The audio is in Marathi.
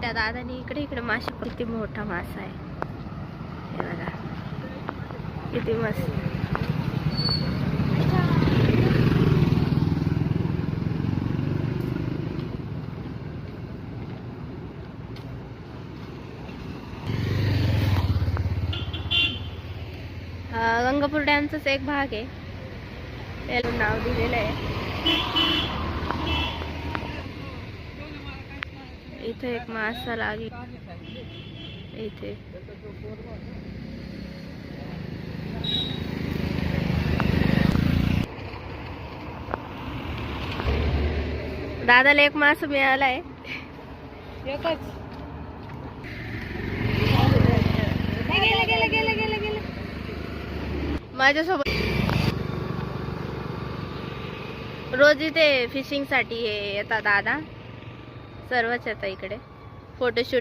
त्या दादानी इकडे इकडे मासे, किती मोठा मासा आहे हे बघा, किती मस्त. गंगापूर डॅमचाच एक भाग आहे, त्याला नाव दिलेलं आहे. इथे एक मासा लागला इथे. दादाला एक मासा मिळालाय. एकच गेलं माझ्यासोबत. रोज इथे फिशिंग साठी येतात दादा, सर्वच येतात इकडे फोटोशूट.